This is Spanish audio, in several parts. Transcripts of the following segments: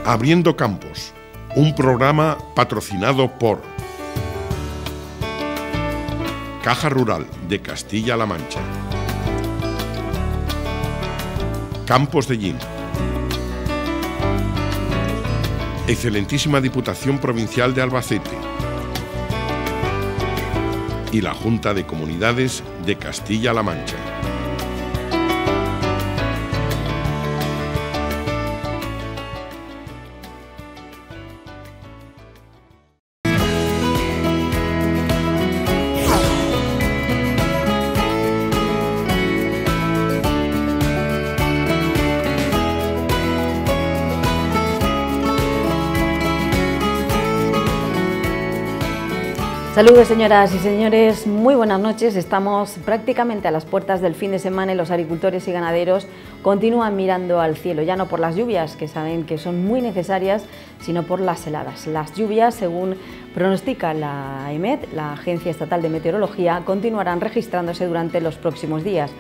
Abriendo Campos, un programa patrocinado por Caja Rural de Castilla-La Mancha, Campos de Yin, Excelentísima Diputación Provincial de Albacete y la Junta de Comunidades de Castilla-La Mancha. Saludos señoras y señores, muy buenas noches. Estamos prácticamente a las puertas del fin de semana y los agricultores y ganaderos continúan mirando al cielo, ya no por las lluvias, que saben que son muy necesarias, sino por las heladas. Las lluvias, según pronostica la EMET, la Agencia Estatal de Meteorología, continuarán registrándose durante los próximos días,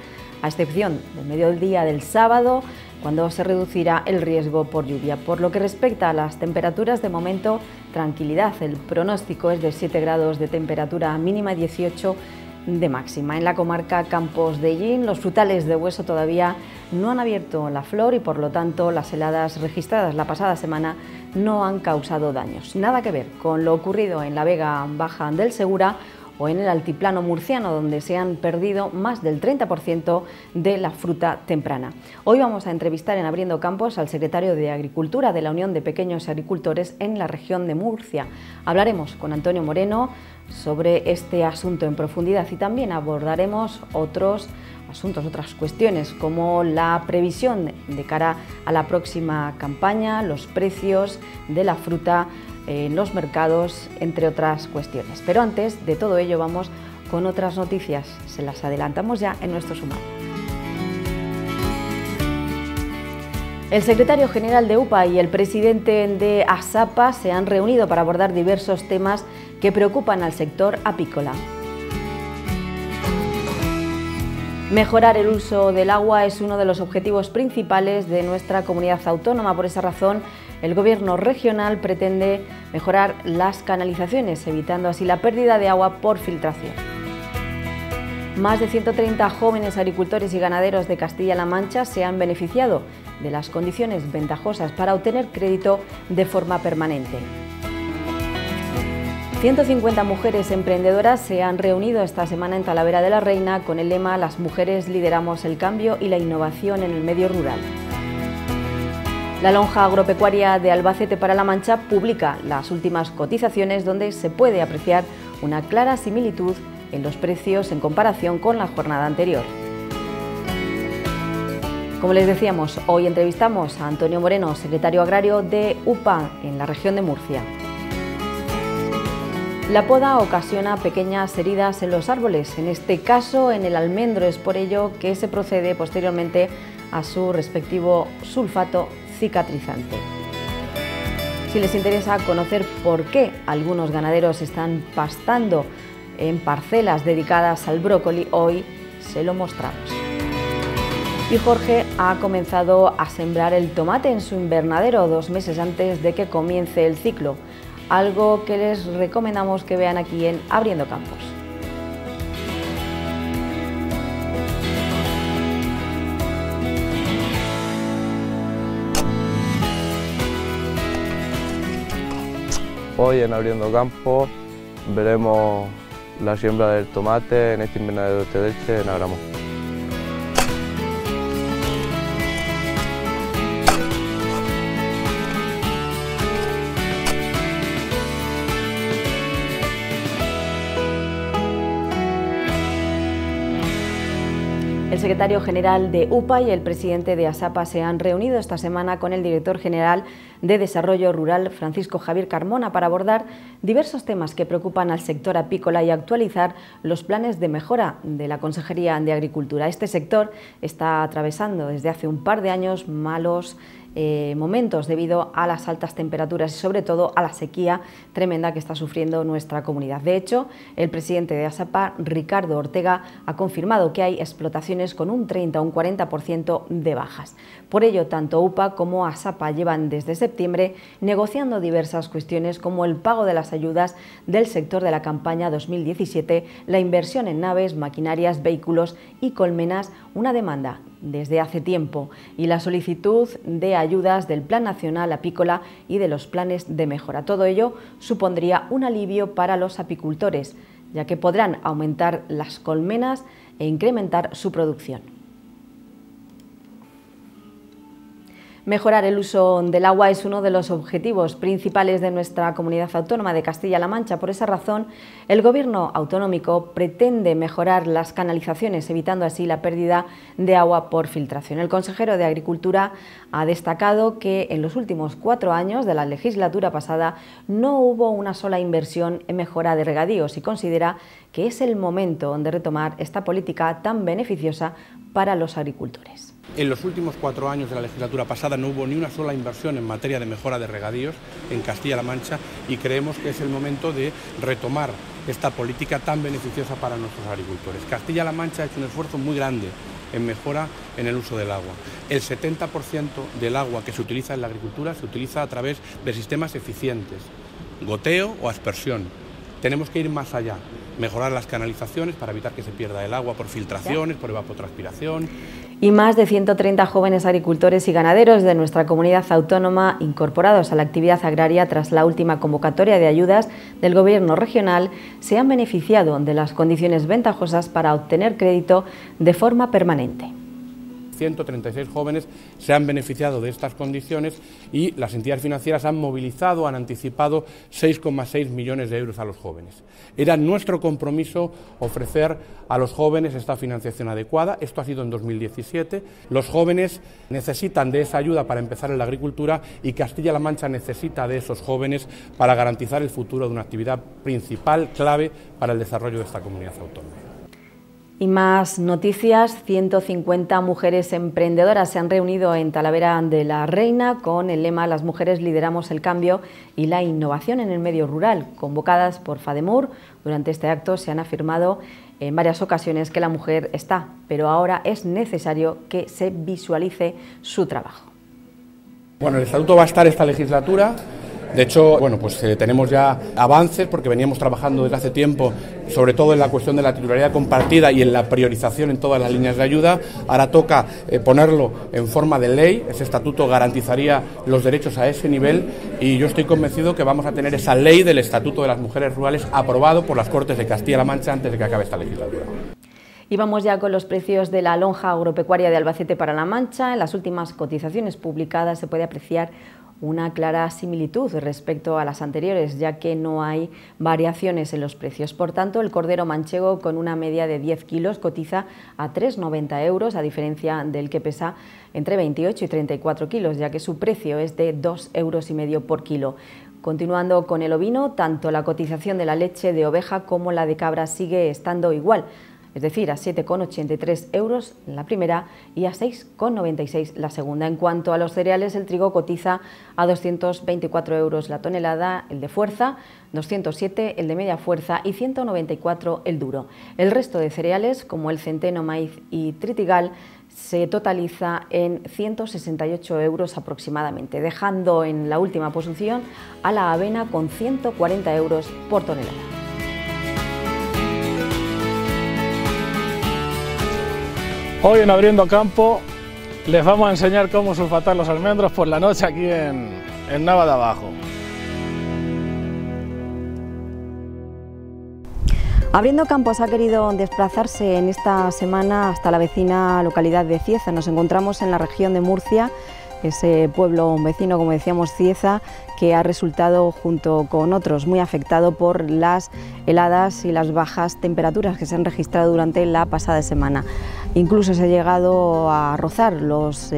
a excepción del mediodía del sábado, cuando se reducirá el riesgo por lluvia. Por lo que respecta a las temperaturas, de momento, tranquilidad. El pronóstico es de 7 grados de temperatura mínima y 18 de máxima. En la comarca Campos de Yin, los frutales de hueso todavía no han abierto la flor y, por lo tanto, las heladas registradas la pasada semana no han causado daños. Nada que ver con lo ocurrido en la Vega Baja del Segura o en el altiplano murciano, donde se han perdido más del 30% de la fruta temprana. Hoy vamos a entrevistar en Abriendo Campos al secretario de Agricultura de la Unión de Pequeños Agricultores en la región de Murcia. Hablaremos con Antonio Moreno sobre este asunto en profundidad y también abordaremos otros asuntos, otras cuestiones, como la previsión de cara a la próxima campaña, los precios de la fruta en los mercados, entre otras cuestiones. Pero antes de todo ello vamos con otras noticias, se las adelantamos ya en nuestro sumario. El secretario general de UPA y el presidente de ASAPA se han reunido para abordar diversos temas que preocupan al sector apícola. Mejorar el uso del agua es uno de los objetivos principales de nuestra comunidad autónoma. Por esa razón, el Gobierno regional pretende mejorar las canalizaciones, evitando así la pérdida de agua por filtración. Más de 130 jóvenes agricultores y ganaderos de Castilla-La Mancha se han beneficiado de las condiciones ventajosas para obtener crédito de forma permanente. 150 mujeres emprendedoras se han reunido esta semana en Talavera de la Reina con el lema "Las mujeres lideramos el cambio y la innovación en el medio rural". La lonja agropecuaria de Albacete para La Mancha publica las últimas cotizaciones, donde se puede apreciar una clara similitud en los precios en comparación con la jornada anterior. Como les decíamos, hoy entrevistamos a Antonio Moreno, secretario agrario de UPA en la región de Murcia. La poda ocasiona pequeñas heridas en los árboles, en este caso en el almendro. Es por ello que se procede posteriormente a su respectivo sulfato cicatrizante. Si les interesa conocer por qué algunos ganaderos están pastando en parcelas dedicadas al brócoli, hoy se lo mostramos. Y Jorge ha comenzado a sembrar el tomate en su invernadero 2 meses antes de que comience el ciclo, algo que les recomendamos que vean aquí en Abriendo Campos. Hoy en Abriendo Campos veremos la siembra del tomate en este invernadero de Tedelche en Agramón. El secretario general de UPA y el presidente de ASAPA se han reunido esta semana con el director general de Desarrollo Rural, Francisco Javier Carmona, para abordar diversos temas que preocupan al sector apícola y actualizar los planes de mejora de la Consejería de Agricultura. Este sector está atravesando desde hace un par de años malos momentos debido a las altas temperaturas y sobre todo a la sequía tremenda que está sufriendo nuestra comunidad. De hecho, el presidente de ASAPA, Ricardo Ortega, ha confirmado que hay explotaciones con un 30 o un 40% de bajas. Por ello, tanto UPA como ASAPA llevan desde septiembre negociando diversas cuestiones como el pago de las ayudas del sector de la campaña 2017, la inversión en naves, maquinarias, vehículos y colmenas, una demanda desde hace tiempo, y la solicitud de ayudas del Plan Nacional Apícola y de los planes de mejora. Todo ello supondría un alivio para los apicultores, ya que podrán aumentar las colmenas e incrementar su producción. Mejorar el uso del agua es uno de los objetivos principales de nuestra comunidad autónoma de Castilla-La Mancha. Por esa razón, el Gobierno autonómico pretende mejorar las canalizaciones, evitando así la pérdida de agua por filtración. El consejero de Agricultura ha destacado que en los últimos 4 años de la legislatura pasada no hubo una sola inversión en mejora de regadíos y considera que es el momento de retomar esta política tan beneficiosa para los agricultores. En los últimos 4 años de la legislatura pasada no hubo ni una sola inversión en materia de mejora de regadíos en Castilla-La Mancha y creemos que es el momento de retomar esta política tan beneficiosa para nuestros agricultores. Castilla-La Mancha ha hecho un esfuerzo muy grande en mejora en el uso del agua. El 70% del agua que se utiliza en la agricultura se utiliza a través de sistemas eficientes, goteo o aspersión. Tenemos que ir más allá, mejorar las canalizaciones para evitar que se pierda el agua por filtraciones, por evapotranspiración. Y más de 130 jóvenes agricultores y ganaderos de nuestra comunidad autónoma incorporados a la actividad agraria tras la última convocatoria de ayudas del Gobierno regional se han beneficiado de las condiciones ventajosas para obtener crédito de forma permanente. 136 jóvenes se han beneficiado de estas condiciones y las entidades financieras han movilizado, han anticipado 6,6 millones de euros a los jóvenes. Era nuestro compromiso ofrecer a los jóvenes esta financiación adecuada. Esto ha sido en 2017. Los jóvenes necesitan de esa ayuda para empezar en la agricultura y Castilla-La Mancha necesita de esos jóvenes para garantizar el futuro de una actividad principal, clave para el desarrollo de esta comunidad autónoma. Y más noticias, 150 mujeres emprendedoras se han reunido en Talavera de la Reina con el lema "Las mujeres lideramos el cambio y la innovación en el medio rural". Convocadas por FADEMUR, durante este acto se han afirmado en varias ocasiones que la mujer está, pero ahora es necesario que se visualice su trabajo. Bueno, el estatuto va a estar esta legislatura. De hecho, bueno, pues tenemos ya avances porque veníamos trabajando desde hace tiempo, sobre todo en la cuestión de la titularidad compartida y en la priorización en todas las líneas de ayuda. Ahora toca ponerlo en forma de ley. Ese estatuto garantizaría los derechos a ese nivel y yo estoy convencido que vamos a tener esa ley del Estatuto de las Mujeres Rurales aprobado por las Cortes de Castilla-La Mancha antes de que acabe esta legislatura. Y vamos ya con los precios de la lonja agropecuaria de Albacete para La Mancha. En las últimas cotizaciones publicadas se puede apreciar una clara similitud respecto a las anteriores, ya que no hay variaciones en los precios. Por tanto, el cordero manchego con una media de 10 kilos cotiza a 3,90 euros, a diferencia del que pesa entre 28 y 34 kilos, ya que su precio es de 2,5 euros por kilo. Continuando con el ovino, tanto la cotización de la leche de oveja como la de cabra sigue estando igual, es decir, a 7,83 euros la primera y a 6,96 la segunda. En cuanto a los cereales, el trigo cotiza a 224 euros la tonelada, el de fuerza, 207 el de media fuerza y 194 el duro. El resto de cereales, como el centeno, maíz y tritigal, se totaliza en 168 euros aproximadamente, dejando en la última posición a la avena con 140 euros por tonelada. Hoy en Abriendo Campo les vamos a enseñar cómo sulfatar los almendros por la noche aquí en Nava de Abajo. Abriendo Campos ha querido desplazarse en esta semana hasta la vecina localidad de Cieza. Nos encontramos en la región de Murcia, ese pueblo vecino, como decíamos, Cieza, que ha resultado junto con otros muy afectado por las heladas y las bajas temperaturas que se han registrado durante la pasada semana. Incluso se ha llegado a rozar los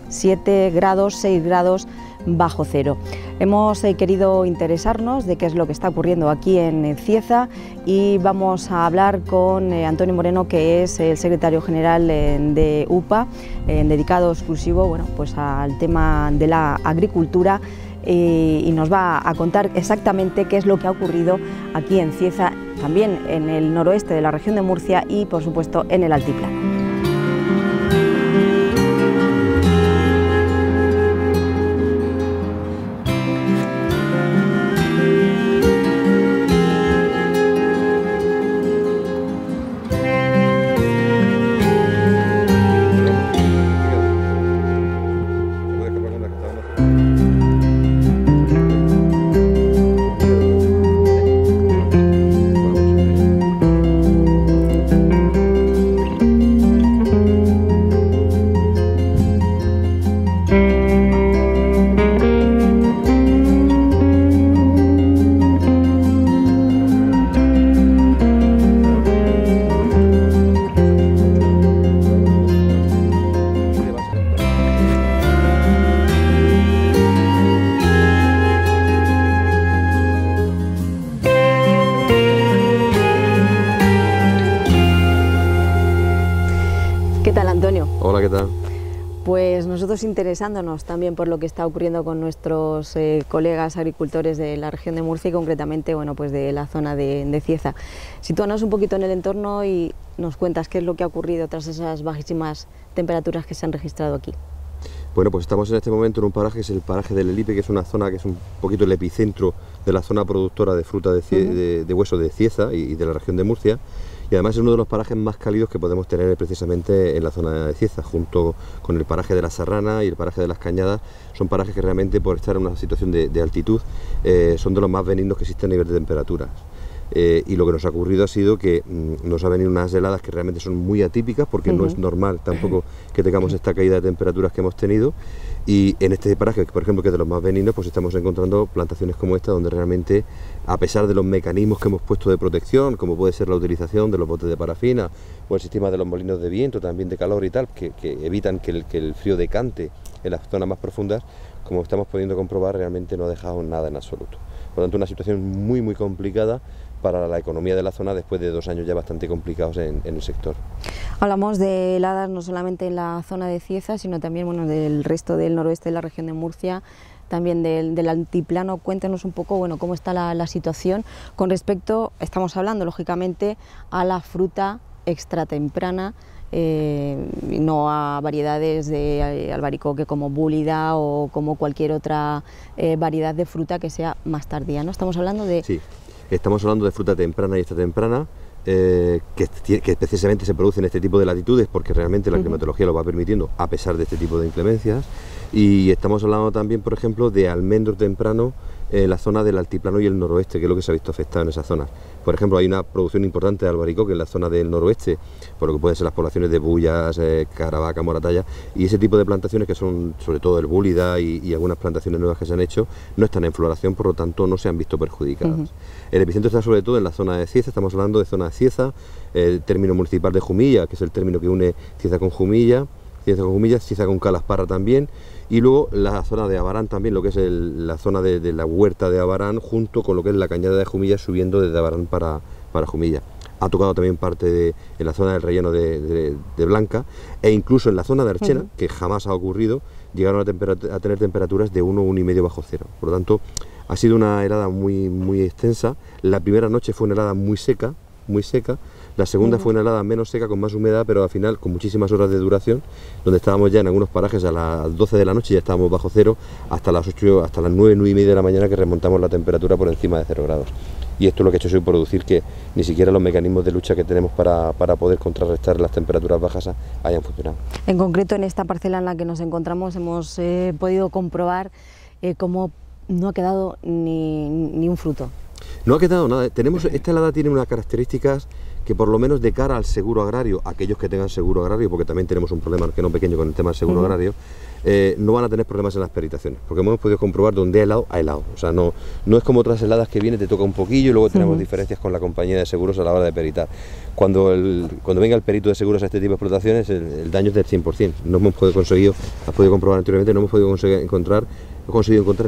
7 grados, 6 grados bajo cero. Hemos querido interesarnos de qué es lo que está ocurriendo aquí en Cieza y vamos a hablar con Antonio Moreno, que es el secretario general de UPA, dedicado exclusivo, bueno, pues al tema de la agricultura, y nos va a contar exactamente qué es lo que ha ocurrido aquí en Cieza, también en el noroeste de la región de Murcia y por supuesto en el altiplano. ¿Qué tal, Antonio? Hola, ¿qué tal? Pues nosotros interesándonos también por lo que está ocurriendo con nuestros colegas agricultores de la región de Murcia y concretamente, bueno, pues de la zona de Cieza. Sitúanos un poquito en el entorno y nos cuentas qué es lo que ha ocurrido tras esas bajísimas temperaturas que se han registrado aquí. Bueno, pues estamos en este momento en un paraje que es el paraje del Elipe, que es una zona que es un poquito el epicentro de la zona productora de fruta de hueso de Cieza y de la región de Murcia. Y además es uno de los parajes más cálidos que podemos tener precisamente en la zona de Cieza, junto con el paraje de la Serrana y el paraje de las Cañadas. Son parajes que realmente, por estar en una situación de altitud, son de los más benignos que existen a nivel de temperaturas. Y lo que nos ha ocurrido ha sido que nos ha venido unas heladas que realmente son muy atípicas, porque no es normal tampoco que tengamos esta caída de temperaturas que hemos tenido. Y en este paraje, por ejemplo, que es de los más benignos, pues estamos encontrando plantaciones como esta, donde realmente, a pesar de los mecanismos que hemos puesto de protección, como puede ser la utilización de los botes de parafina o el sistema de los molinos de viento, también de calor y tal, que evitan que el frío decante en las zonas más profundas, como estamos pudiendo comprobar, realmente no ha dejado nada en absoluto. Por lo tanto, una situación muy complicada para la economía de la zona después de 2 años ya bastante complicados en el sector. Hablamos de heladas no solamente en la zona de Cieza, sino también, bueno, del resto del noroeste de la región de Murcia, también del altiplano. Cuéntenos un poco, bueno, cómo está la situación con respecto, estamos hablando lógicamente a la fruta extratemprana, no a variedades de albaricoque como búlida o como cualquier otra variedad de fruta que sea más tardía, ¿no? Estamos hablando de... Sí. Estamos hablando de fruta temprana y extratemprana, que precisamente se produce en este tipo de latitudes porque realmente la climatología lo va permitiendo a pesar de este tipo de inclemencias. Y estamos hablando también, por ejemplo, de almendro temprano en la zona del altiplano y el noroeste, que es lo que se ha visto afectado en esas zonas. Por ejemplo, hay una producción importante de albaricoque en la zona del noroeste, por lo que pueden ser las poblaciones de Bullas, Caravaca, Moratalla, y ese tipo de plantaciones que son sobre todo el búlida y algunas plantaciones nuevas que se han hecho, no están en floración, por lo tanto no se han visto perjudicadas. El epicentro está sobre todo en la zona de Cieza, estamos hablando de zona de Cieza, el término municipal de Jumilla, que es el término que une Cieza con Jumilla, Cieza con Calasparra también, y luego la zona de Abarán también, lo que es la zona de la huerta de Abarán, junto con lo que es la cañada de Jumilla, subiendo desde Abarán para Jumilla. Ha tocado también parte en la zona del relleno de Blanca, e incluso en la zona de Archena, que jamás ha ocurrido, llegaron a tener temperaturas de 1 o 1,5 bajo cero. Por lo tanto, ha sido una helada muy extensa. La primera noche fue una helada muy seca. La segunda fue una helada menos seca, con más humedad, pero al final con muchísimas horas de duración, donde estábamos ya en algunos parajes a las 12 de la noche, ya estábamos bajo cero, hasta las 8, hasta las 9, 9 y media de la mañana, que remontamos la temperatura por encima de 0 grados. Y esto lo que ha hecho es producir que ni siquiera los mecanismos de lucha que tenemos para poder contrarrestar las temperaturas bajas hayan funcionado. En concreto, en esta parcela en la que nos encontramos, hemos podido comprobar cómo no ha quedado ni un fruto. No ha quedado nada. Esta helada tiene unas características que, por lo menos de cara al seguro agrario, aquellos que tengan seguro agrario, porque también tenemos un problema que no pequeño con el tema del seguro agrario, no van a tener problemas en las peritaciones, porque hemos podido comprobar donde hay helado, hay helado. O sea, no es como otras heladas que viene, te toca un poquillo y luego tenemos diferencias con la compañía de seguros a la hora de peritar. Cuando venga el perito de seguros a este tipo de explotaciones, el daño es del 100%. No hemos podido comprobar anteriormente, no hemos podido encontrar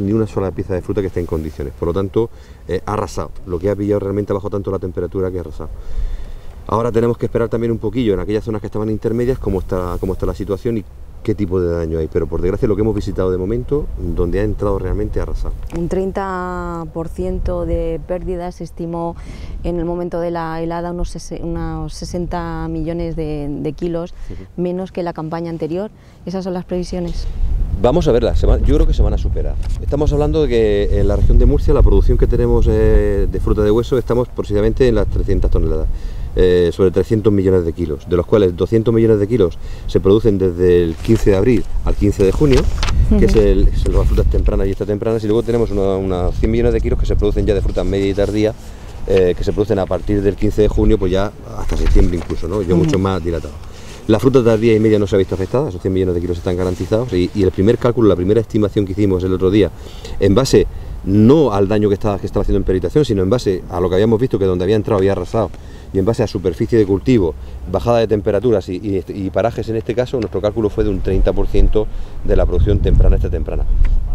ni una sola pieza de fruta que esté en condiciones. Por lo tanto, ha arrasado. Lo que ha pillado realmente bajo tanto la temperatura que ha arrasado. Ahora tenemos que esperar también un poquillo en aquellas zonas que estaban intermedias cómo está la situación y qué tipo de daño hay, pero por desgracia lo que hemos visitado de momento, donde ha entrado realmente, ha arrasado. Un 30% de pérdidas se estimó en el momento de la helada, unos 60 millones de kilos, menos que la campaña anterior. ¿Esas son las previsiones? Vamos a verlas, yo creo que se van a superar. Estamos hablando de que en la región de Murcia la producción que tenemos de fruta de hueso estamos aproximadamente en las 300 toneladas. Sobre 300 millones de kilos, de los cuales 200 millones de kilos se producen desde el 15 de abril al 15 de junio, que es las frutas tempranas y extratempranas, y luego tenemos unos 100 millones de kilos que se producen ya de frutas media y tardía, que se producen a partir del 15 de junio, pues ya hasta septiembre incluso, ¿no? Ya mucho más dilatado. La fruta tardía y media no se ha visto afectada, esos 100 millones de kilos están garantizados, y el primer cálculo, la primera estimación que hicimos el otro día, en base no al daño que estaba haciendo en peritación, sino en base a lo que habíamos visto, que donde había entrado había arrasado, y en base a superficie de cultivo, bajada de temperaturas y parajes en este caso, nuestro cálculo fue de un 30% de la producción temprana extratemprana.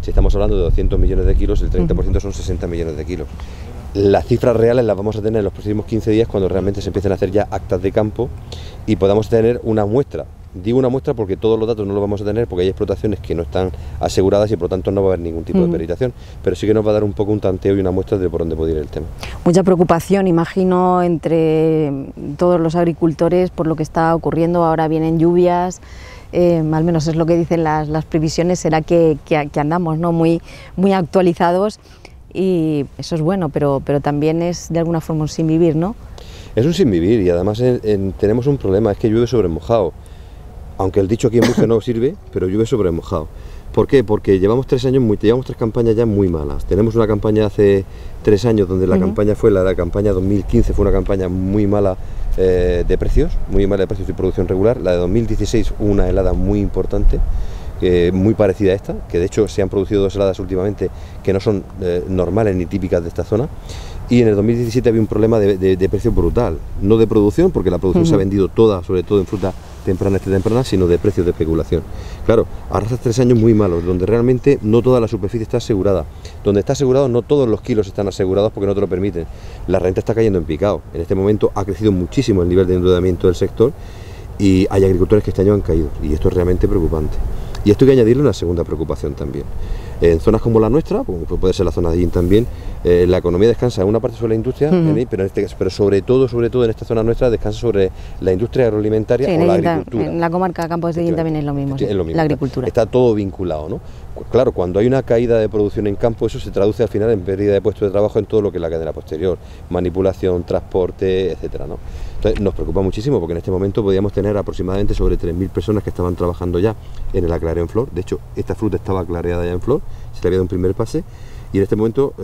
Si estamos hablando de 200 millones de kilos, el 30% son 60 millones de kilos. Las cifras reales las vamos a tener en los próximos 15 días cuando realmente se empiecen a hacer ya actas de campo y podamos tener una muestra. Digo una muestra porque todos los datos no los vamos a tener porque hay explotaciones que no están aseguradas y por lo tanto no va a haber ningún tipo de peritación, pero sí que nos va a dar un poco un tanteo y una muestra de por dónde puede ir el tema. Mucha preocupación, imagino, entre todos los agricultores por lo que está ocurriendo. Ahora vienen lluvias, al menos es lo que dicen las previsiones, será que andamos, ¿no?, muy actualizados, y eso es bueno, pero también es de alguna forma un sin vivir, ¿no? Es un sin vivir y además tenemos un problema, es que llueve sobre mojado. Aunque el dicho aquí en Murcia no sirve, pero llueve sobre mojado. ¿Por qué? Porque llevamos 3 campañas ya muy malas. Tenemos una campaña hace 3 años donde la campaña fue la campaña 2015, fue una campaña muy mala de precios, y producción regular. La de 2016 hubo una helada muy importante, muy parecida a esta, que de hecho se han producido 2 heladas últimamente que no son normales ni típicas de esta zona. Y en el 2017 había un problema de precio brutal, no de producción, porque la producción se ha vendido toda, sobre todo en fruta temprana, extratemprana, sino de precios de especulación. Claro, arrasas 3 años muy malos, donde realmente no toda la superficie está asegurada. Donde está asegurado, no todos los kilos están asegurados porque no te lo permiten. La renta está cayendo en picado. En este momento ha crecido muchísimo el nivel de endeudamiento del sector y hay agricultores que este año han caído, y esto es realmente preocupante. Y esto hay que añadirle una segunda preocupación también. En zonas como la nuestra, como puede ser la zona de Allín también, la economía descansa en una parte sobre la industria, pero sobre todo en esta zona nuestra descansa sobre la industria agroalimentaria o la agricultura. En la comarca Campos de Allín también es lo mismo, sí, es lo mismo, la agricultura. Está todo vinculado, ¿no? Claro, cuando hay una caída de producción en campo, eso se traduce al final en pérdida de puestos de trabajo en todo lo que es la cadena posterior, manipulación, transporte, etcétera, ¿no? Entonces nos preocupa muchísimo porque en este momento podíamos tener aproximadamente sobre 3.000 personas que estaban trabajando ya en el aclareo en flor. De hecho, esta fruta estaba clareada ya en flor, se le había dado un primer pase y en este momento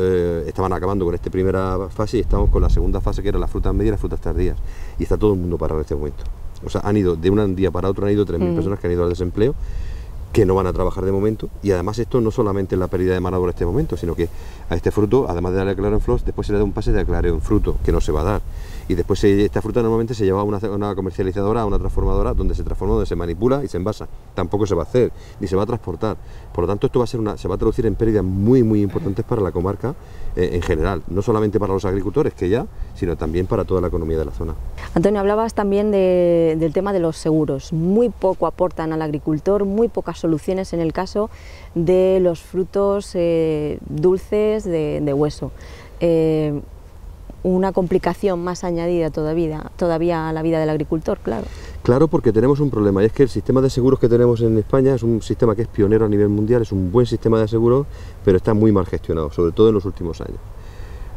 estaban acabando con esta primera fase y estamos con la segunda fase, que era las frutas medias y las frutas tardías, y está todo el mundo parado en este momento. O sea, han ido de un día para otro, han ido 3.000 personas que han ido al desempleo, que no van a trabajar de momento, y además esto no solamente es la pérdida de mano de obra en este momento, sino que a este fruto, además de darle aclareo en flor, después se le da un pase de aclareo en fruto, que no se va a dar, y después esta fruta normalmente se lleva a una comercializadora, a una transformadora, donde se transforma, donde se manipula y se envasa. Tampoco se va a hacer, ni se va a transportar. Por lo tanto, esto se va a traducir en pérdidas muy importantes para la comarca en general, no solamente para los agricultores, que ya, sino también para toda la economía de la zona. Antonio, hablabas también del tema de los seguros. Muy poco aportan al agricultor, muy pocas soluciones en el caso de los frutos dulces de hueso. Una complicación más añadida todavía a la vida del agricultor, claro. Claro, porque tenemos un problema, y es que el sistema de seguros que tenemos en España es un sistema que es pionero a nivel mundial, es un buen sistema de seguros, pero está muy mal gestionado, sobre todo en los últimos años.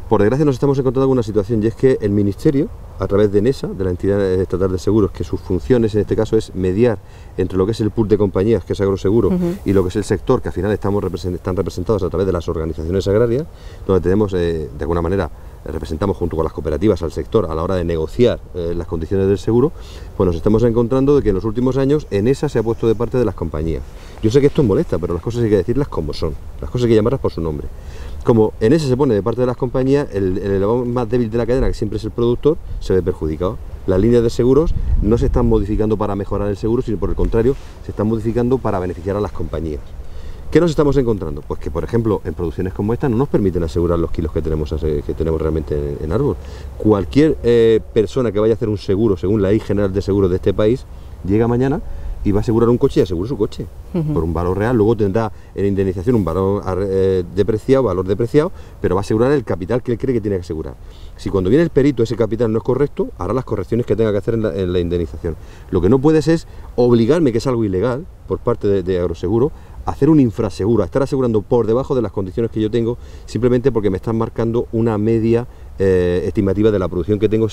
Por desgracia nos estamos encontrando con una situación, y es que el Ministerio, a través de NESA, de la Entidad Estatal de Seguros, que sus funciones en este caso es mediar entre lo que es el pool de compañías, que es agroseguro, y lo que es el sector, que al final están representados a través de las organizaciones agrarias, donde tenemos de alguna manera representamos junto con las cooperativas al sector a la hora de negociar las condiciones del seguro, pues nos estamos encontrando de que en los últimos años Enesa se ha puesto de parte de las compañías. Yo sé que esto molesta, pero las cosas hay que decirlas como son, las cosas hay que llamarlas por su nombre. Como Enesa se pone de parte de las compañías, el eslabón más débil de la cadena, que siempre es el productor, se ve perjudicado. Las líneas de seguros no se están modificando para mejorar el seguro, sino por el contrario, se están modificando para beneficiar a las compañías. ¿Qué nos estamos encontrando? Pues que, por ejemplo, en producciones como esta no nos permiten asegurar los kilos que tenemos realmente en árbol. Cualquier persona que vaya a hacer un seguro, según la Ley General de Seguros de este país, llega mañana y va a asegurar un coche y asegura su coche por un valor real. Luego tendrá en indemnización un valor depreciado, pero va a asegurar el capital que él cree que tiene que asegurar. Si cuando viene el perito ese capital no es correcto, hará las correcciones que tenga que hacer en la indemnización. Lo que no puedes es obligarme, que es algo ilegal por parte de Agroseguro, a hacer un infraseguro, a estar asegurando por debajo de las condiciones que yo tengo, simplemente porque me están marcando una media estimativa de la producción que tengo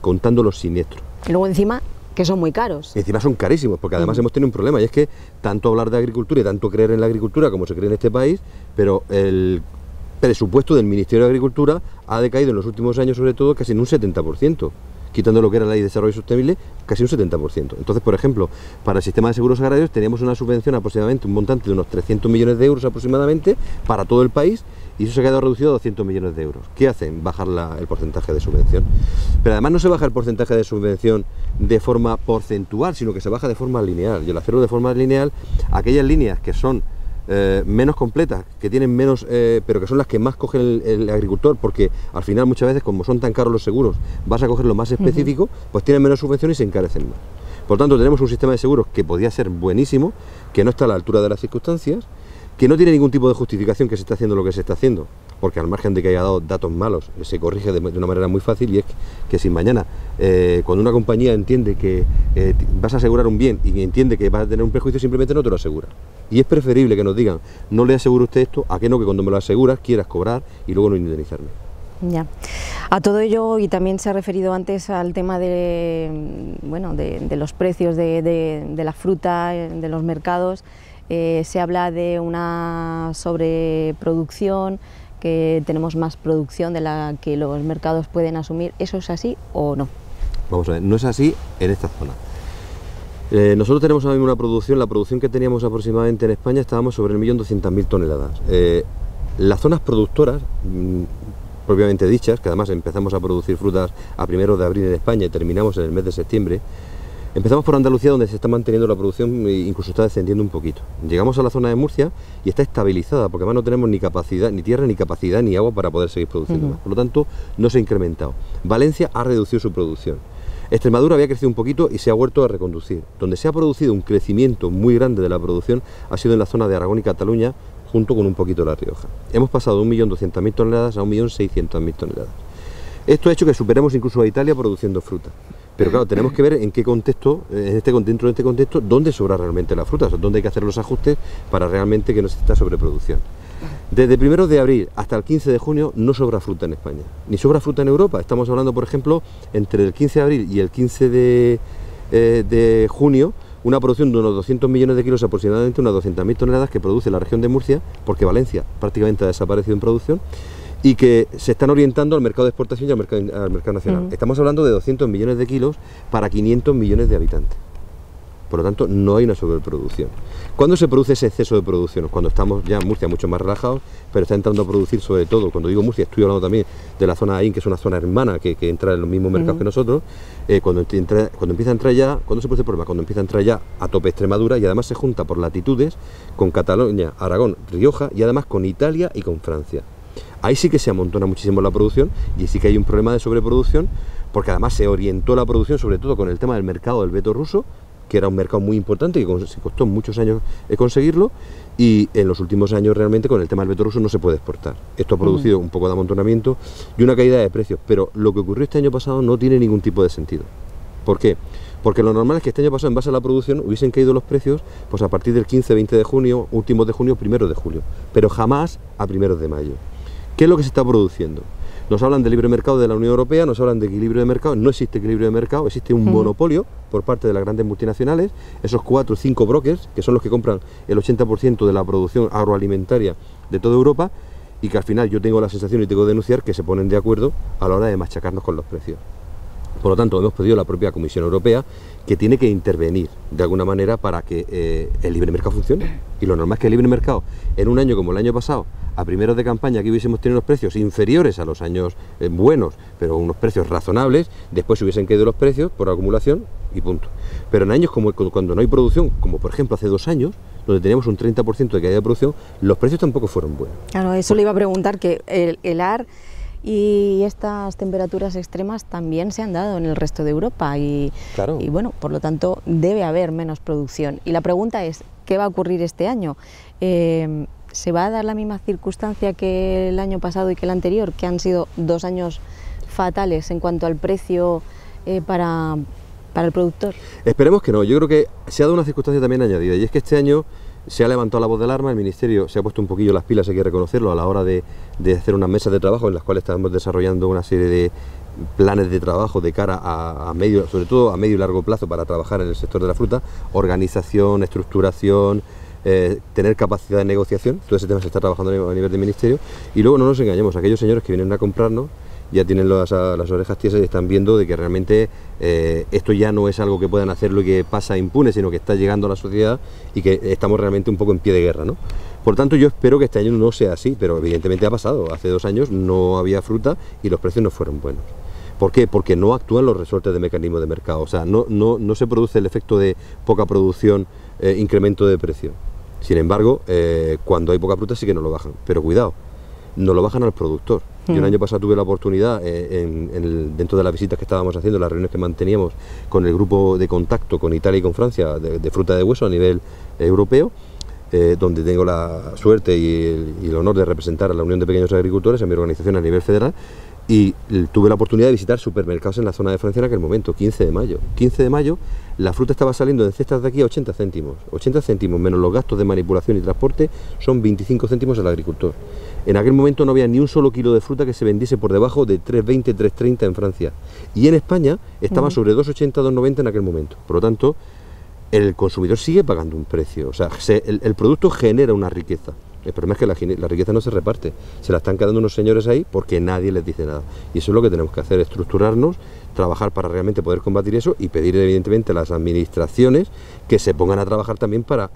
contando los siniestros. Y luego encima, que son muy caros. Encima son carísimos, porque además hemos tenido un problema, y es que tanto hablar de agricultura y tanto creer en la agricultura como se cree en este país, pero el presupuesto del Ministerio de Agricultura ha decaído en los últimos años, sobre todo, casi en un 70%. Quitando lo que era la Ley de Desarrollo Sostenible, casi un 70%. Entonces, por ejemplo, para el sistema de seguros agrarios teníamos una subvención aproximadamente, un montante de unos 300 millones de euros aproximadamente para todo el país, y eso se ha quedado reducido a 200 millones de euros. ¿Qué hacen? Bajar el porcentaje de subvención. Pero además no se baja el porcentaje de subvención de forma porcentual, sino que se baja de forma lineal. Y al hacerlo de forma lineal, aquellas líneas que son menos completas, que tienen menos, pero que son las que más coge el agricultor, porque al final muchas veces, como son tan caros los seguros, vas a coger lo más específico, pues tienen menos subvención y se encarecen más. Por tanto, tenemos un sistema de seguros que podía ser buenísimo, que no está a la altura de las circunstancias, que no tiene ningún tipo de justificación que se está haciendo lo que se está haciendo, porque al margen de que haya dado datos malos, se corrige de una manera muy fácil, y es que si mañana, cuando una compañía entiende que vas a asegurar un bien y entiende que vas a tener un perjuicio, simplemente no te lo asegura. Y es preferible que nos digan, no le aseguro a usted esto, a que no, que cuando me lo aseguras quieras cobrar y luego no indemnizarme. Ya. A todo ello, y también se ha referido antes al tema de los precios de la fruta, de los mercados. Se habla de una sobreproducción, que tenemos más producción de la que los mercados pueden asumir. ¿Eso es así o no? Vamos a ver, no es así en esta zona. Nosotros tenemos ahora mismo una producción, la producción que teníamos aproximadamente en España estábamos sobre 1.200.000 toneladas. Las zonas productoras, propiamente dichas, que además empezamos a producir frutas a 1 de abril en España y terminamos en el mes de septiembre, empezamos por Andalucía, donde se está manteniendo la producción e incluso está descendiendo un poquito. Llegamos a la zona de Murcia y está estabilizada, porque además no tenemos ni capacidad, ni tierra, ni capacidad, ni agua para poder seguir produciendo más. Por lo tanto, no se ha incrementado. Valencia ha reducido su producción. Extremadura había crecido un poquito y se ha vuelto a reconducir. Donde se ha producido un crecimiento muy grande de la producción ha sido en la zona de Aragón y Cataluña, junto con un poquito de La Rioja. Hemos pasado de 1.200.000 toneladas a 1.600.000 toneladas. Esto ha hecho que superemos incluso a Italia produciendo fruta. Pero claro, tenemos que ver en qué contexto, dentro de este contexto, dónde sobra realmente la fruta, o sea, dónde hay que hacer los ajustes para realmente que no se exista sobreproducción. Desde 1 de abril hasta el 15 de junio no sobra fruta en España, ni sobra fruta en Europa. Estamos hablando, por ejemplo, entre el 15 de abril y el 15 de junio, una producción de unos 200 millones de kilos, aproximadamente unas 200.000 toneladas que produce la región de Murcia, porque Valencia prácticamente ha desaparecido en producción, y que se están orientando al mercado de exportación y al mercado nacional. Estamos hablando de 200 millones de kilos para 500 millones de habitantes. Por lo tanto, no hay una sobreproducción. ¿Cuándo se produce ese exceso de producción? Cuando estamos ya en Murcia mucho más relajados, pero está entrando a producir sobre todo, cuando digo Murcia, estoy hablando también de la zona de Ain, que es una zona hermana que entra en los mismos mercados que nosotros. Cuando empieza a entrar ya, ¿cuándo se produce el problema? Cuando empieza a entrar ya a tope Extremadura, y además se junta por latitudes con Cataluña, Aragón, Rioja, y además con Italia y con Francia. Ahí sí que se amontona muchísimo la producción, y sí que hay un problema de sobreproducción, porque además se orientó la producción sobre todo con el tema del mercado del veto ruso, que era un mercado muy importante, que se costó muchos años conseguirlo, y en los últimos años realmente con el tema del veto ruso no se puede exportar. Esto ha producido un poco de amontonamiento y una caída de precios, pero lo que ocurrió este año pasado no tiene ningún tipo de sentido. ¿Por qué? Porque lo normal es que este año pasado, en base a la producción, hubiesen caído los precios pues a partir del 15, 20 de junio, últimos de junio, 1 de julio, pero jamás a 1 de mayo. ¿Qué es lo que se está produciendo? Nos hablan de libre mercado de la Unión Europea, nos hablan de equilibrio de mercado. No existe equilibrio de mercado, existe un monopolio por parte de las grandes multinacionales, esos 4 o 5 brokers, que son los que compran el 80% de la producción agroalimentaria de toda Europa, y que al final yo tengo la sensación y tengo que denunciar que se ponen de acuerdo a la hora de machacarnos con los precios. Por lo tanto, hemos pedido a la propia Comisión Europea que tiene que intervenir de alguna manera para que el libre mercado funcione. Y lo normal es que el libre mercado, en un año como el año pasado, a primeros de campaña, que hubiésemos tenido unos precios inferiores a los años buenos, pero unos precios razonables, después se hubiesen caído los precios por acumulación y punto. Pero en años como cuando no hay producción, como por ejemplo hace 2 años, donde teníamos un 30% de caída de producción, los precios tampoco fueron buenos. Claro, eso le iba a preguntar, que el AR y estas temperaturas extremas también se han dado en el resto de Europa y bueno, por lo tanto debe haber menos producción. Y la pregunta es, ¿qué va a ocurrir este año? ¿Se va a dar la misma circunstancia que el año pasado y que el anterior, que han sido 2 años fatales en cuanto al precio para el productor? Esperemos que no. Yo creo que se ha dado una circunstancia también añadida, y es que este año se ha levantado la voz de alarma, el Ministerio se ha puesto un poquillo las pilas, hay que reconocerlo, a la hora de hacer unas mesas de trabajo en las cuales estamos desarrollando una serie de planes de trabajo de cara a medio, sobre todo a medio y largo plazo, para trabajar en el sector de la fruta, organización, estructuración, tener capacidad de negociación. Todo ese tema se está trabajando a nivel de Ministerio. Y luego no nos engañemos, aquellos señores que vienen a comprarnos ya tienen las orejas tiesas y están viendo de que realmente esto ya no es algo que puedan hacerlo y que pasa impune, sino que está llegando a la sociedad y que estamos realmente un poco en pie de guerra, ¿no? Por tanto, yo espero que este año no sea así, pero evidentemente ha pasado. Hace 2 años no había fruta y los precios no fueron buenos. ¿Por qué? Porque no actúan los resortes de mecanismo de mercado, o sea, no se produce el efecto de poca producción, incremento de precio. Sin embargo, cuando hay poca fruta sí que no lo bajan, pero cuidado, no lo bajan al productor. Yo el año pasado tuve la oportunidad, dentro de las visitas que estábamos haciendo, las reuniones que manteníamos con el grupo de contacto con Italia y con Francia de fruta de hueso a nivel europeo, donde tengo la suerte y el honor de representar a la Unión de Pequeños Agricultores, a mi organización a nivel federal, y tuve la oportunidad de visitar supermercados en la zona de Francia en aquel momento, 15 de mayo. 15 de mayo la fruta estaba saliendo en cestas de aquí a 80 céntimos. 80 céntimos menos los gastos de manipulación y transporte son 25 céntimos al agricultor. En aquel momento no había ni un solo kilo de fruta que se vendiese por debajo de 3,20, 3,30 en Francia. Y en España estaba sobre 2,80, 2,90 en aquel momento. Por lo tanto, el consumidor sigue pagando un precio. O sea, el producto genera una riqueza. El problema es que la riqueza no se reparte, se la están quedando unos señores ahí porque nadie les dice nada. Y eso es lo que tenemos que hacer, estructurarnos, trabajar para realmente poder combatir eso y pedir evidentemente a las administraciones que se pongan a trabajar también para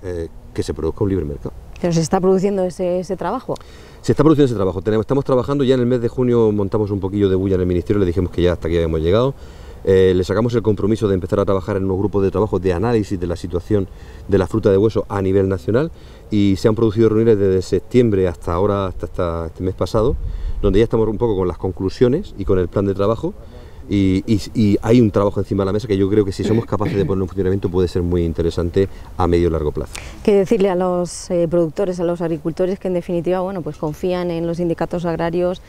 que se produzca un libre mercado. ¿Pero se está produciendo ese trabajo? Se está produciendo ese trabajo, estamos trabajando, ya en el mes de junio montamos un poquillo de bulla en el Ministerio, le dijimos que ya hasta aquí habíamos llegado. Le sacamos el compromiso de empezar a trabajar en unos grupos de trabajo de análisis de la situación de la fruta de hueso a nivel nacional, y se han producido reuniones desde septiembre hasta ahora, hasta este mes pasado, donde ya estamos un poco con las conclusiones y con el plan de trabajo, y hay un trabajo encima de la mesa que yo creo que si somos capaces de poner en funcionamiento puede ser muy interesante a medio y largo plazo. ¿Qué decirle a los productores, a los agricultores que en definitiva, bueno, pues confían en los sindicatos agrarios,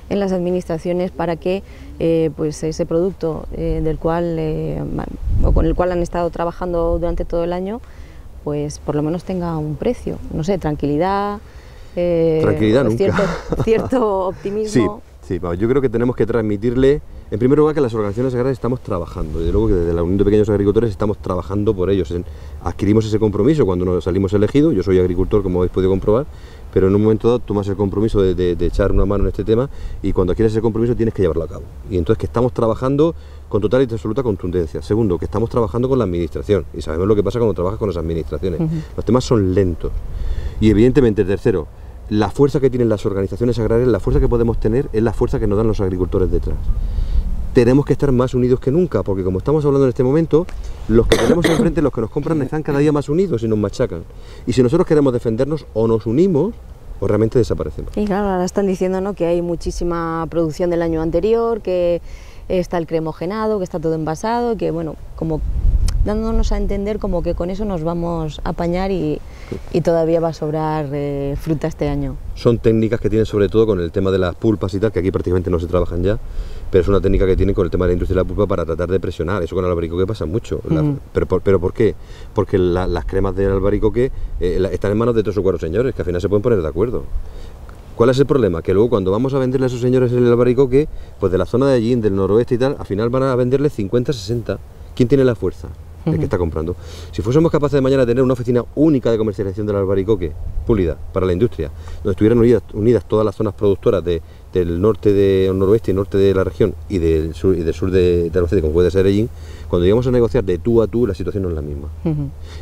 en las administraciones, para que pues ese producto del cual o con el cual han estado trabajando durante todo el año, pues por lo menos tenga un precio, no sé, tranquilidad, tranquilidad nunca. Cierto optimismo. Sí, yo creo que tenemos que transmitirle, en primer lugar, que las organizaciones agrarias estamos trabajando, desde luego que desde la Unión de Pequeños Agricultores estamos trabajando por ellos. Adquirimos ese compromiso cuando nos salimos elegidos, yo soy agricultor, como habéis podido comprobar, pero en un momento dado tomas el compromiso de echar una mano en este tema, y cuando adquieres ese compromiso tienes que llevarlo a cabo. Y entonces que estamos trabajando con total y absoluta contundencia. Segundo, que estamos trabajando con la administración, y sabemos lo que pasa cuando trabajas con las administraciones. Los temas son lentos. Y evidentemente, tercero, la fuerza que tienen las organizaciones agrarias, la fuerza que podemos tener, es la fuerza que nos dan los agricultores detrás. Tenemos que estar más unidos que nunca, porque como estamos hablando en este momento, los que tenemos enfrente, los que nos compran, están cada día más unidos y nos machacan. Y si nosotros queremos defendernos, o nos unimos o realmente desaparecemos. Y claro, ahora están diciendo, ¿no?, que hay muchísima producción del año anterior, que está el cremogenado, que está todo envasado, que bueno, como dándonos a entender como que con eso nos vamos a apañar y todavía va a sobrar fruta este año. Son técnicas que tienen sobre todo con el tema de las pulpas y tal, que aquí prácticamente no se trabajan ya, pero es una técnica que tienen con el tema de la industria de la pulpa para tratar de presionar. Eso con el albaricoque pasa mucho. ¿Pero por qué? Porque las cremas del albaricoque están en manos de 3 o 4 señores, que al final se pueden poner de acuerdo. ¿Cuál es el problema? Que luego cuando vamos a venderle a esos señores el albaricoque, pues de la zona de allí, del noroeste y tal, al final van a venderle 50, 60. ¿Quién tiene la fuerza? el que está comprando. Si fuésemos capaces de mañana tener una oficina única de comercialización del albaricoque, pulida, para la industria, donde estuvieran unidas todas las zonas productoras del norte, noroeste y norte de la región y del sur de Albacete, como puede ser Ellín, cuando llegamos a negociar de tú a tú, la situación no es la misma.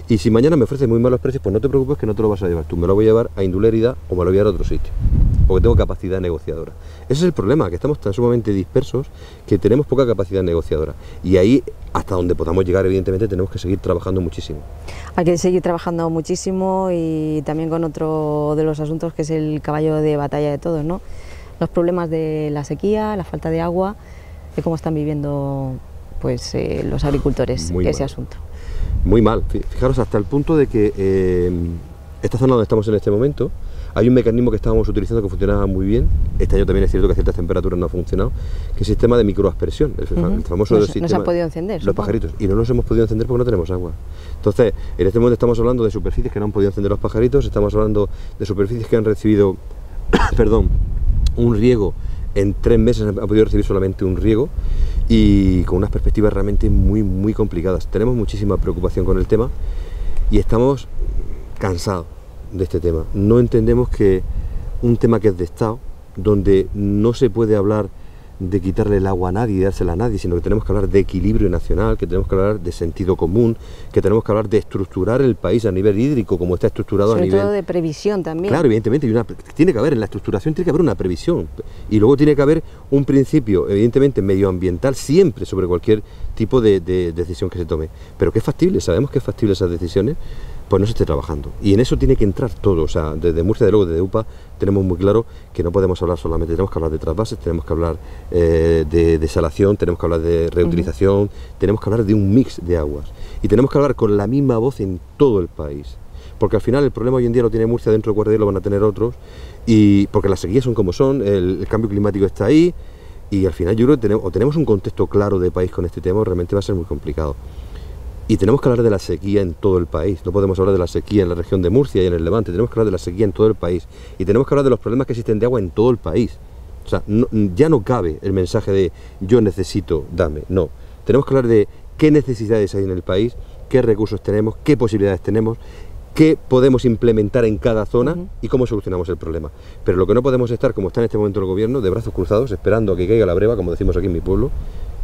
Y si mañana me ofreces muy malos precios, pues no te preocupes que no te lo vas a llevar tú, me lo voy a llevar a Indulérida o me lo voy a llevar a otro sitio, porque tengo capacidad negociadora. Ese es el problema, que estamos tan sumamente dispersos que tenemos poca capacidad negociadora. Y ahí, hasta donde podamos llegar, evidentemente, tenemos que seguir trabajando muchísimo. Hay que seguir trabajando muchísimo y también con otro de los asuntos que es el caballo de batalla de todos, ¿no? Los problemas de la sequía, la falta de agua, de cómo están viviendo pues los agricultores ese asunto. Muy mal, fijaros hasta el punto de que esta zona donde estamos en este momento, hay un mecanismo que estábamos utilizando que funcionaba muy bien. Este año también es cierto que a ciertas temperaturas no ha funcionado, que es el sistema de microaspersión, el famoso sistema. No se ha podido encender, los pajaritos, y no los hemos podido encender porque no tenemos agua. Entonces, en este momento estamos hablando de superficies que no han podido encender los pajaritos, estamos hablando de superficies que han recibido, perdón, un riego. En 3 meses han podido recibir solamente un riego y con unas perspectivas realmente muy complicadas. Tenemos muchísima preocupación con el tema y estamos cansados de este tema. No entendemos que un tema que es de Estado, donde no se puede hablar de quitarle el agua a nadie y dársela a nadie, sino que tenemos que hablar de equilibrio nacional, que tenemos que hablar de sentido común, que tenemos que hablar de estructurar el país a nivel hídrico como está estructurado a nivel... Sobre todo de previsión también. Claro, evidentemente, tiene que haber en la estructuración, tiene que haber una previsión y luego tiene que haber un principio, evidentemente, medioambiental siempre sobre cualquier tipo de decisión que se tome. Pero que es factible, sabemos que es factible esas decisiones, pues no se esté trabajando. Y en eso tiene que entrar todo, o sea, desde Murcia, de luego, desde UPA, tenemos muy claro que no podemos hablar solamente, tenemos que hablar de trasvases, tenemos que hablar de desalación, tenemos que hablar de reutilización, tenemos que hablar de un mix de aguas. Y tenemos que hablar con la misma voz en todo el país. Porque al final el problema hoy en día lo tiene Murcia, dentro de 4 días lo van a tener otros, y porque las sequías son como son, el cambio climático está ahí, y al final yo creo que tenemos un contexto claro de país con este tema, realmente va a ser muy complicado. Y tenemos que hablar de la sequía en todo el país, no podemos hablar de la sequía en la región de Murcia y en el Levante, tenemos que hablar de la sequía en todo el país y tenemos que hablar de los problemas que existen de agua en todo el país. O sea, ya no cabe el mensaje de yo necesito, dame, no. Tenemos que hablar de qué necesidades hay en el país, qué recursos tenemos, qué posibilidades tenemos, qué podemos implementar en cada zona y cómo solucionamos el problema. Pero lo que no podemos estar, como está en este momento el gobierno, de brazos cruzados, esperando a que caiga la breva, como decimos aquí en mi pueblo,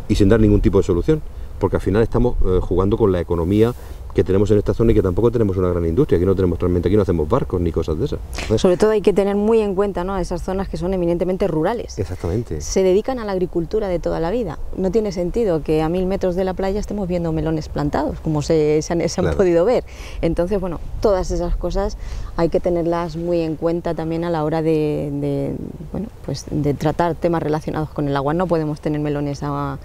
y sin dar ningún tipo de solución. Porque al final estamos jugando con la economía que tenemos en esta zona y que tampoco tenemos una gran industria, aquí no hacemos barcos ni cosas de esas. Sobre todo hay que tener muy en cuenta, ¿no?, esas zonas que son eminentemente rurales. Exactamente. Se dedican a la agricultura de toda la vida. No tiene sentido que a 1000 metros de la playa estemos viendo melones plantados, como se han podido ver. Entonces, bueno, todas esas cosas hay que tenerlas muy en cuenta también a la hora de tratar temas relacionados con el agua. No podemos tener melones a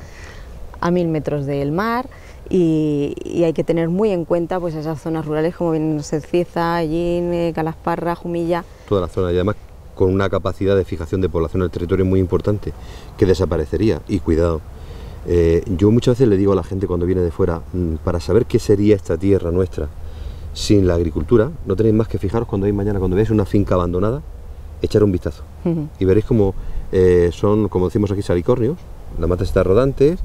1000 metros del mar y hay que tener muy en cuenta pues esas zonas rurales como vienen Cieza, Ellín, Calasparra, Jumilla. Toda la zona y además con una capacidad de fijación de población en el territorio muy importante que desaparecería y cuidado. Yo muchas veces le digo a la gente cuando viene de fuera, para saber qué sería esta tierra nuestra sin la agricultura, no tenéis más que fijaros cuando veáis una finca abandonada, echar un vistazo y veréis como son, como decimos aquí, salicornios, las matas están rodantes,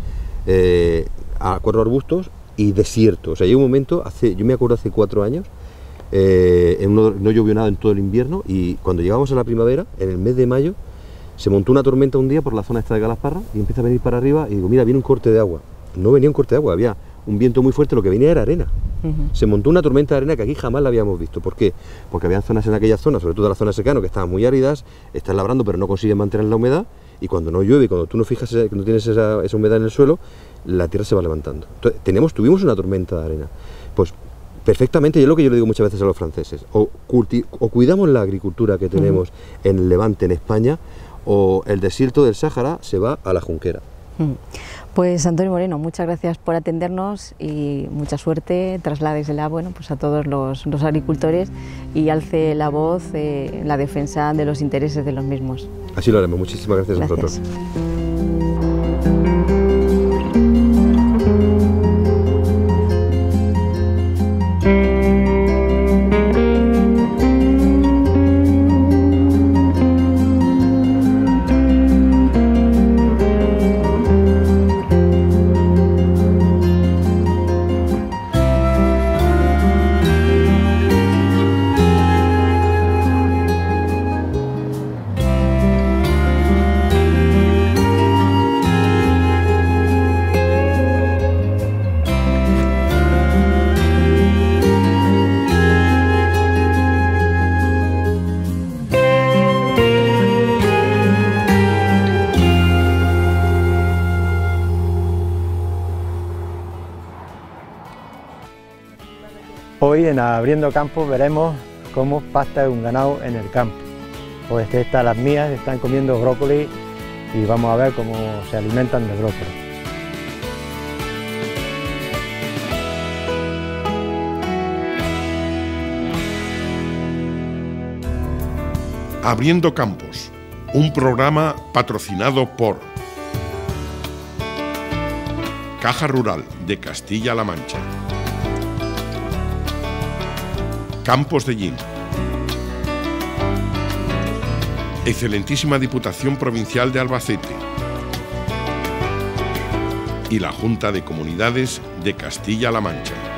a 4 arbustos y desierto. O sea, llegó un momento, yo me acuerdo hace 4 años, no llovió nada en todo el invierno y cuando llegamos a la primavera, en el mes de mayo, se montó una tormenta un día por la zona esta de Calasparra y empieza a venir para arriba y digo, mira, viene un corte de agua. No venía un corte de agua, había un viento muy fuerte, lo que venía era arena. Se montó una tormenta de arena que aquí jamás la habíamos visto. ¿Por qué? Porque había zonas en aquella zona, sobre todo la zona de secano, que estaban muy áridas, están labrando pero no consiguen mantener la humedad y cuando no llueve, cuando tú no fijas que no tienes esa humedad en el suelo, la tierra se va levantando. Entonces, tuvimos una tormenta de arena. Pues perfectamente, y es lo que yo le digo muchas veces a los franceses, o cuidamos la agricultura que tenemos en el Levante, en España, o el desierto del Sáhara se va a la junquera. Pues Antonio Moreno, muchas gracias por atendernos y mucha suerte, trasládesela a todos los agricultores y alce la voz en la defensa de los intereses de los mismos. Así lo haremos, muchísimas gracias a vosotros. Hoy en Abriendo Campo veremos cómo pasta un ganado en el campo. Pues estas las mías están comiendo brócoli y vamos a ver cómo se alimentan de brócoli. Abriendo Campos, un programa patrocinado por Caja Rural de Castilla-La Mancha, Campos de Llín, Excelentísima Diputación Provincial de Albacete y la Junta de Comunidades de Castilla-La Mancha.